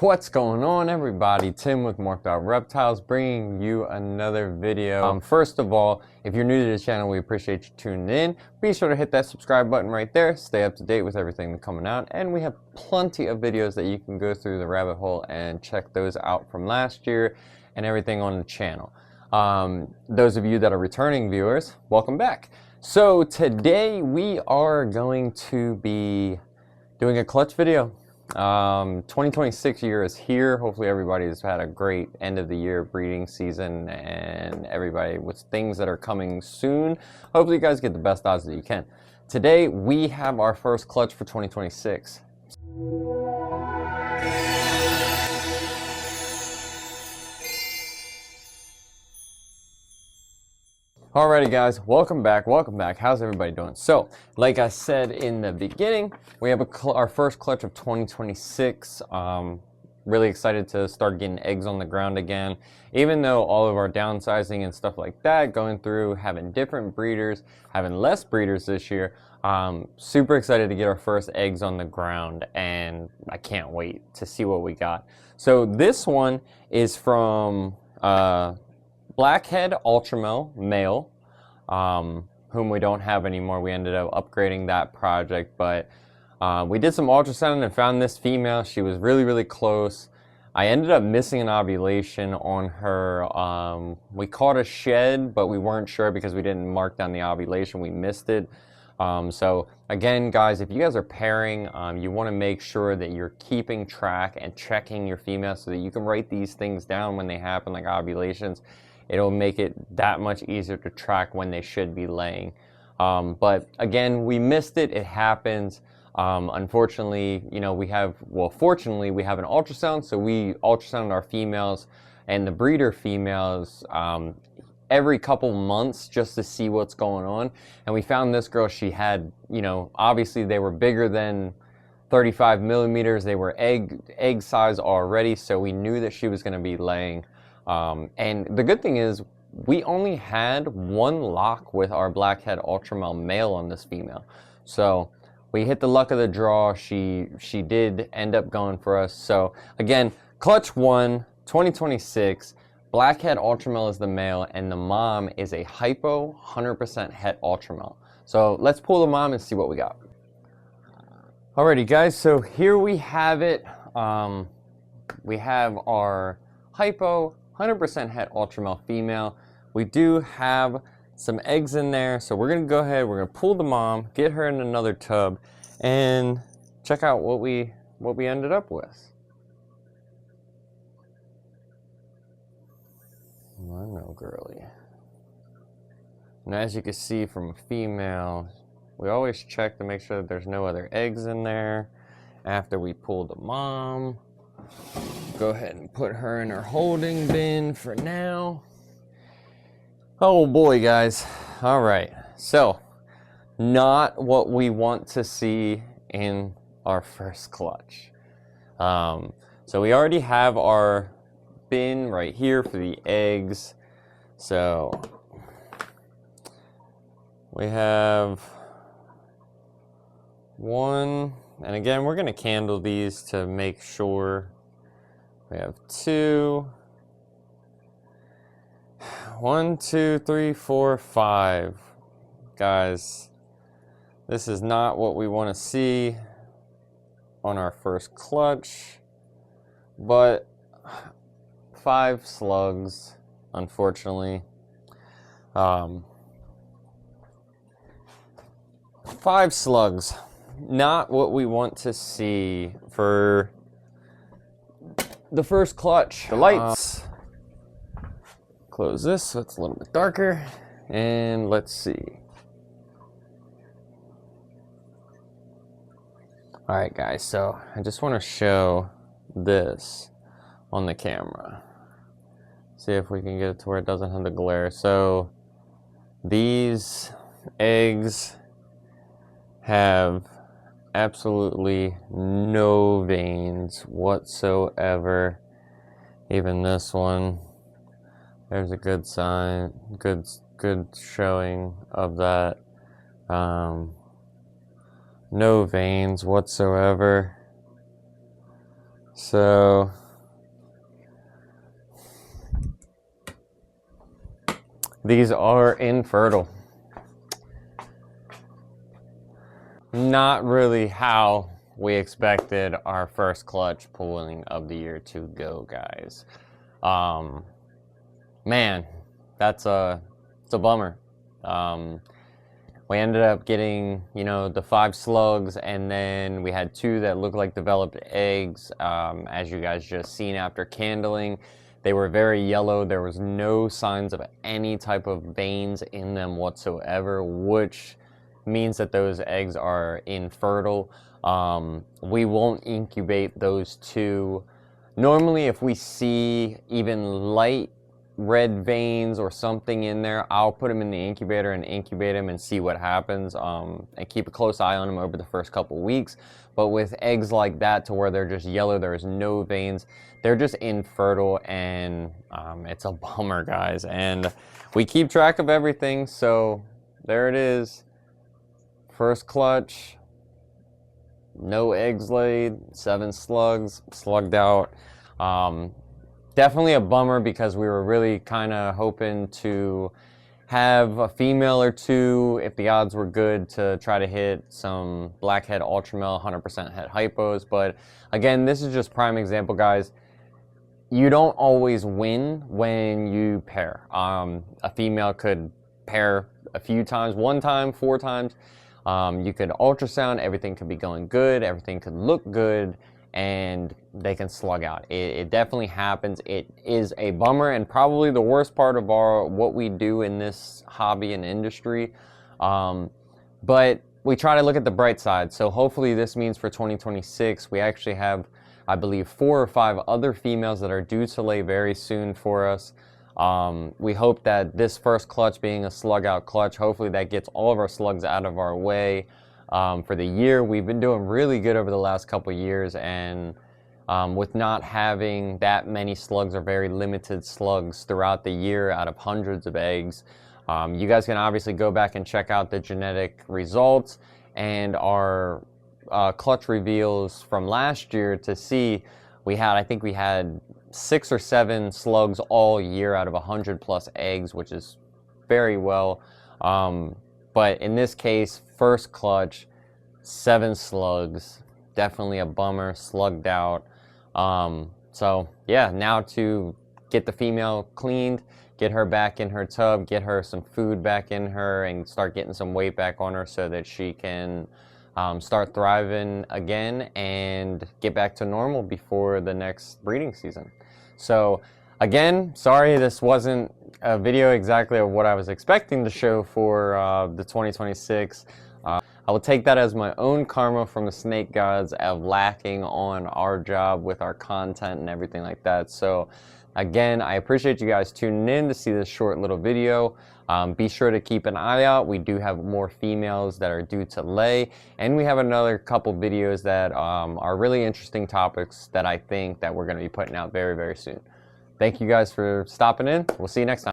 What's going on, everybody? Tim with Morphed Out Reptilez bringing you another video. First of all, if you're new to the channel, we appreciate you tuning in. Be sure to hit that subscribe button right there. Stay up to date with everything coming out, and we have plenty of videos that you can go through the rabbit hole and check those out from last year and everything on the channel. Those of you that are returning viewers, welcome back. So today we are going to be doing a clutch video. 2026 year is here. Hopefully everybody's had a great end of the year breeding season, and everybody with things that are coming soon. Hopefully you guys get the best odds that you can. Today we have our first clutch for 2026. Alrighty guys, welcome back, welcome back. How's everybody doing? So, like I said in the beginning, we have our first clutch of 2026. Really excited to start getting eggs on the ground again. Even though all of our downsizing and stuff like that, going through, having different breeders, having less breeders this year, super excited to get our first eggs on the ground, and I can't wait to see what we got. So this one is from Black Head Ultramel male, whom we don't have anymore. We ended up upgrading that project, but we did some ultrasound and found this female. She was really close. I ended up missing an ovulation on her. We caught a shed, but we weren't sure because we didn't mark down the ovulation. We missed it. So again, guys, if you guys are pairing, you want to make sure that you're keeping track and checking your females so that you can write these things down when they happen, like ovulations. It'll make it that much easier to track when they should be laying. But again, we missed it. It happens. Unfortunately, you know, fortunately, we have an ultrasound. So we ultrasound our females and the breeder females every couple months just to see what's going on. And we found this girl, she had, you know, obviously they were bigger than 35 millimeters. They were egg size already. So we knew that she was going to be laying. And the good thing is we only had one lock with our Black Head Ultramel male on this female. So we hit the luck of the draw. She did end up going for us. So again, clutch 1, 2026, Black Head Ultramel is the male, and the mom is a Hypo 100% Het Ultramel. So let's pull the mom and see what we got. Alrighty guys, so here we have it. We have our Hypo 100% Het Ultramel female. We do have some eggs in there, so we're gonna go ahead, we're gonna pull the mom, get her in another tub, and check out what we ended up with. I know, girly. And as you can see from a female, we always check to make sure that there's no other eggs in there after we pull the mom. Go ahead and put her in her holding bin for now. Oh boy, guys. All right. So, not what we want to see in our first clutch. So we already have our bin right here for the eggs. So we have one, and again, we're going to candle these to make sure. We have 2, 1, 2, 3, 4, 5. Guys, this is not what we want to see on our first clutch, but 5 slugs, unfortunately. 5 slugs, not what we want to see for the first clutch. The lights. Close this so it's a little bit darker, and let's see. All right, guys, so I just want to show this on the camera. See if we can get it to where it doesn't have the glare. So these eggs have absolutely no veins whatsoever. Even this one, there's a good sign, good showing of that. No veins whatsoever. So these are infertile. Not really how we expected our first clutch pulling of the year to go, guys. Man, it's a bummer. We ended up getting, you know, the 5 slugs, and then we had 2 that looked like developed eggs. As you guys just seen after candling, they were very yellow. There was no signs of any type of veins in them whatsoever, which means that those eggs are infertile. We won't incubate those 2. Normally, if we see even light red veins or something in there, I'll put them in the incubator and incubate them and see what happens, and keep a close eye on them over the first couple weeks. But with eggs like that, to where they're just yellow, there's no veins, they're just infertile, and it's a bummer, guys. And we keep track of everything, so there it is. First clutch, no eggs laid, 7 slugs, slugged out. Definitely a bummer, because we were really kind of hoping to have a female or 2, if the odds were good, to try to hit some Black Head Ultramel 100% het hypos. But again, this is just prime example, guys. You don't always win when you pair. A female could pair a few times, 1 time, 4 times. You could ultrasound, everything could be going good, everything could look good, and they can slug out. It definitely happens. It is a bummer, and probably the worst part of what we do in this hobby and industry. But we try to look at the bright side. So hopefully this means for 2026, we actually have, I believe, 4 or 5 other females that are due to lay very soon for us. We hope that this first clutch being a slug out clutch, hopefully that gets all of our slugs out of our way. For the year, we've been doing really good over the last couple years, and with not having that many slugs or very limited slugs throughout the year out of hundreds of eggs, you guys can obviously go back and check out the genetic results and our clutch reveals from last year to see I think we had 6 or 7 slugs all year out of 100+ eggs, which is very well. But in this case, first clutch, 7 slugs, definitely a bummer, slugged out. So yeah, now to get the female cleaned, get her back in her tub, get her some food back in her, and start getting some weight back on her so that she can start thriving again and get back to normal before the next breeding season. So again, sorry this wasn't a video exactly of what I was expecting to show for the 2026. I will take that as my own karma from the snake gods of lacking on our job with our content and everything like that. So again, I appreciate you guys tuning in to see this short little video. Be sure to keep an eye out. We do have more females that are due to lay, and we have another couple videos that are really interesting topics that I think that we're going to be putting out very, very soon. Thank you guys for stopping in. We'll see you next time.